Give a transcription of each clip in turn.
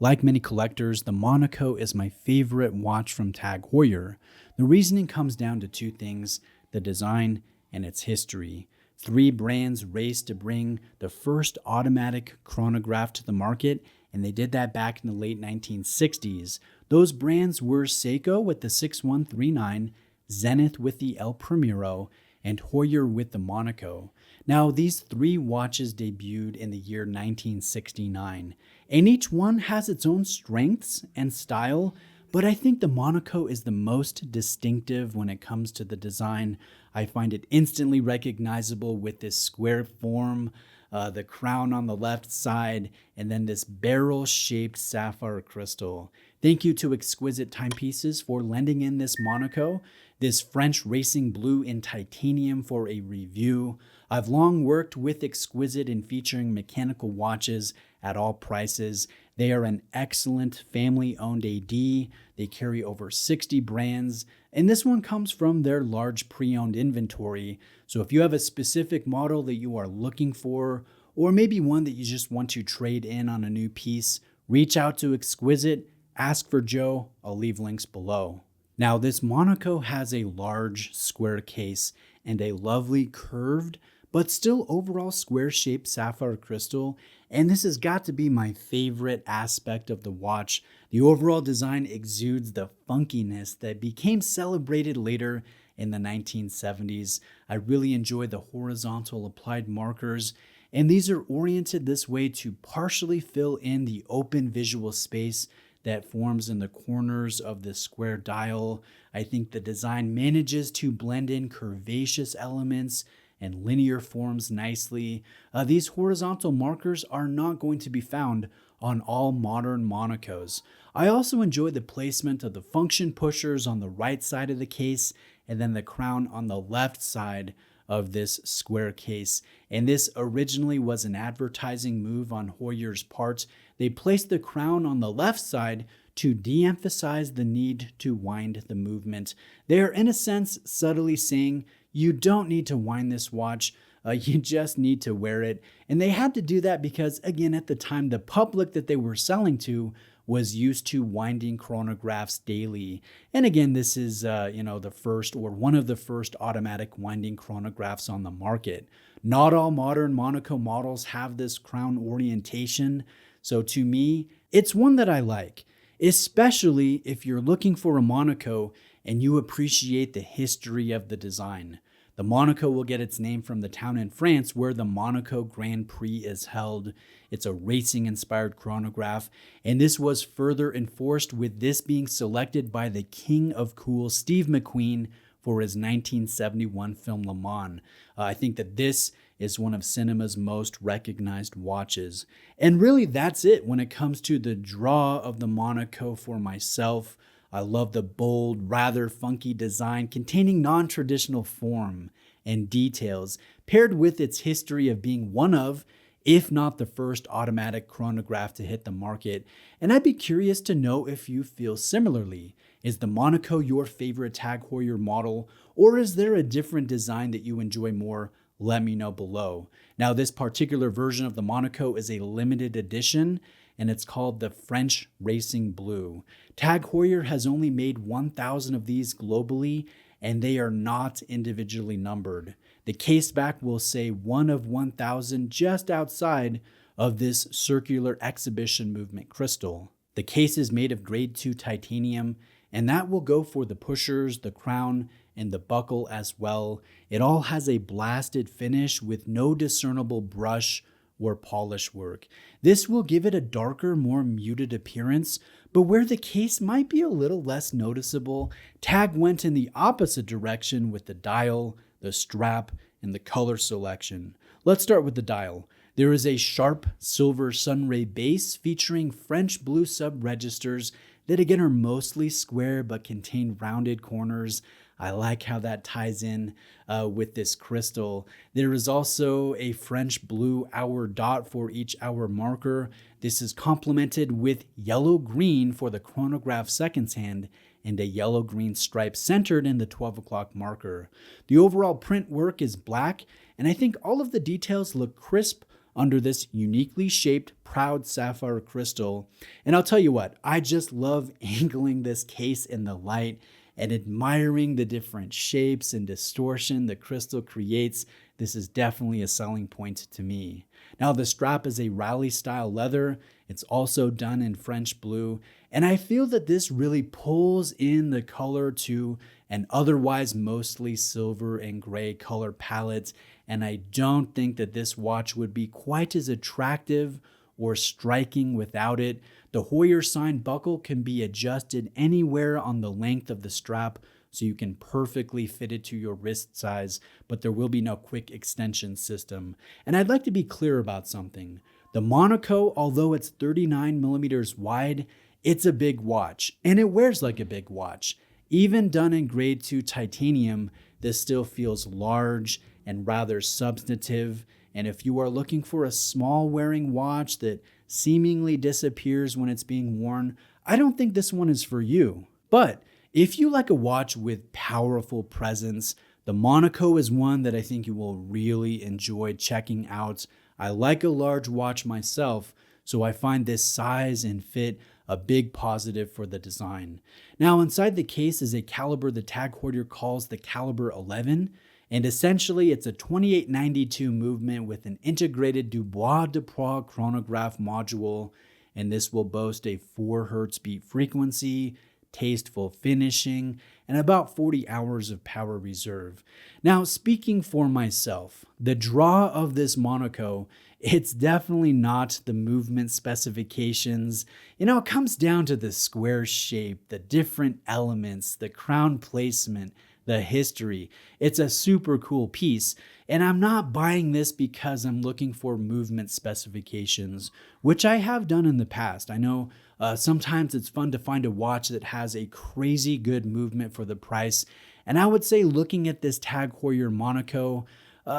Like many collectors, the Monaco is my favorite watch from Tag Heuer. The reasoning comes down to two things: the design and its history. Three brands raced to bring the first automatic chronograph to the market, and they did that back in the late 1960s. Those brands were Seiko with the 6139, Zenith with the El Primero, and Heuer with the Monaco. Now, these three watches debuted in the year 1969, and each one has its own strengths and style, but I think the Monaco is the most distinctive when it comes to the design. I find it instantly recognizable with this square form, the crown on the left side, and then this barrel-shaped sapphire crystal. Thank you to Exquisite Timepieces for lending in this Monaco, this French racing blue in titanium for a review. I've long worked with Exquisite in featuring mechanical watches at all prices. They are an excellent family-owned AD. They carry over 60 brands, and this one comes from their large pre-owned inventory. So if you have a specific model that you are looking for, or maybe one that you just want to trade in on a new piece, reach out to Exquisite, ask for Joe. I'll leave links below. Now, this Monaco has a large square case and a lovely curved but still overall square-shaped sapphire crystal, and this has got to be my favorite aspect of the watch. The overall design exudes the funkiness that became celebrated later in the 1970s. I really enjoy the horizontal applied markers, and these are oriented this way to partially fill in the open visual space that forms in the corners of the square dial. I think the design manages to blend in curvaceous elements and linear forms nicely. These horizontal markers are not going to be found on all modern Monacos. I also enjoy the placement of the function pushers on the right side of the case and then the crown on the left side of this square case. And this originally was an advertising move on Heuer's part. They placed the crown on the left side to de-emphasize the need to wind the movement. They are, in a sense, subtly saying, you don't need to wind this watch, you just need to wear it. And they had to do that because, again, at the time, the public that they were selling to was used to winding chronographs daily. And again, this is, the first or one of the first automatic winding chronographs on the market. Not all modern Monaco models have this crown orientation. So to me, it's one that I like, especially if you're looking for a Monaco and you appreciate the history of the design. The Monaco will get its name from the town in France where the Monaco Grand Prix is held. It's a racing-inspired chronograph, and this was further enforced with this being selected by the King of Cool, Steve McQueen, for his 1971 film Le Mans. I think that this is one of cinema's most recognized watches. And really, that's it when it comes to the draw of the Monaco for myself. I love the bold, rather funky design containing non-traditional form and details, paired with its history of being one of, if not the first automatic chronograph to hit the market. And I'd be curious to know if you feel similarly. Is the Monaco your favorite Tag Heuer model, or is there a different design that you enjoy more? Let me know below. Now, this particular version of the Monaco is a limited edition, and it's called the French Racing Blue. Tag Heuer has only made 1,000 of these globally, and they are not individually numbered. The case back will say 1 of 1,000 just outside of this circular exhibition movement crystal. The case is made of grade 2 titanium, and that will go for the pushers, the crown, and the buckle as well. It all has a blasted finish with no discernible brush or polish work. This will give it a darker, more muted appearance, but where the case might be a little less noticeable, Tag went in the opposite direction with the dial, the strap, and the color selection. Let's start with the dial. There is a sharp silver sunray base featuring French blue sub-registers that again are mostly square but contain rounded corners. I like how that ties in with this crystal. There is also a French blue hour dot for each hour marker. This is complemented with yellow-green for the chronograph seconds hand and a yellow-green stripe centered in the 12 o'clock marker. The overall print work is black, and I think all of the details look crisp under this uniquely shaped proud sapphire crystal. And I'll tell you what, I just love angling this case in the light and admiring the different shapes and distortion the crystal creates. This is definitely a selling point to me. Now, the strap is a rally style leather. It's also done in French blue, and I feel that this really pulls in the color to an otherwise mostly silver and gray color palette, and I don't think that this watch would be quite as attractive or striking without it. The Heuer sign buckle can be adjusted anywhere on the length of the strap, so you can perfectly fit it to your wrist size, but there will be no quick extension system. And I'd like to be clear about something. The Monaco, although it's 39 millimeters wide, it's a big watch, and it wears like a big watch. Even done in grade 2 titanium, this still feels large and rather substantive. And if you are looking for a small wearing watch that seemingly disappears when it's being worn, I don't think this one is for you. But if you like a watch with powerful presence, the Monaco is one that I think you will really enjoy checking out. I like a large watch myself, so I find this size and fit a big positive for the design. Now, inside the case is a caliber the Tag Heuer calls the caliber 11, and essentially it's a 2892 movement with an integrated Dubois de Proie chronograph module, and this will boast a 4 Hz beat frequency, tasteful finishing, and about 40 hours of power reserve. Now, speaking for myself, the draw of this Monaco, it's definitely not the movement specifications. It comes down to the square shape, the different elements, the crown placement, the history. It's a super cool piece, and I'm not buying this because I'm looking for movement specifications, which I have done in the past. I know sometimes it's fun to find a watch that has a crazy good movement for the price, and I would say looking at this Tag Heuer Monaco,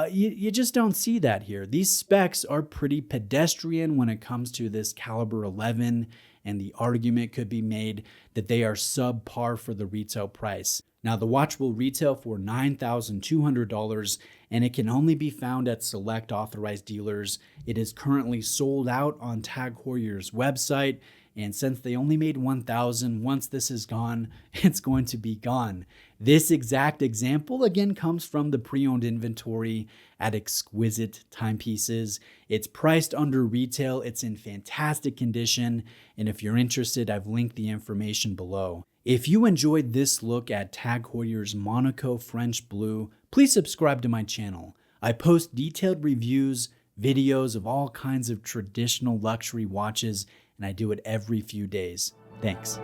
you just don't see that here. These specs are pretty pedestrian when it comes to this caliber 11, and the argument could be made that they are subpar for the retail price. Now, the watch will retail for $9,200, and it can only be found at select authorized dealers. It is currently sold out on Tag Heuer's website, and since they only made 1,000, once this is gone, it's going to be gone. This exact example, again, comes from the pre-owned inventory at exquisite timepieces. It's priced under retail, it's in fantastic condition, and if you're interested, I've linked the information below. If you enjoyed this look at Tag Heuer's Monaco French Blue, please subscribe to my channel. I post detailed reviews, videos of all kinds of traditional luxury watches, and I do it every few days. Thanks.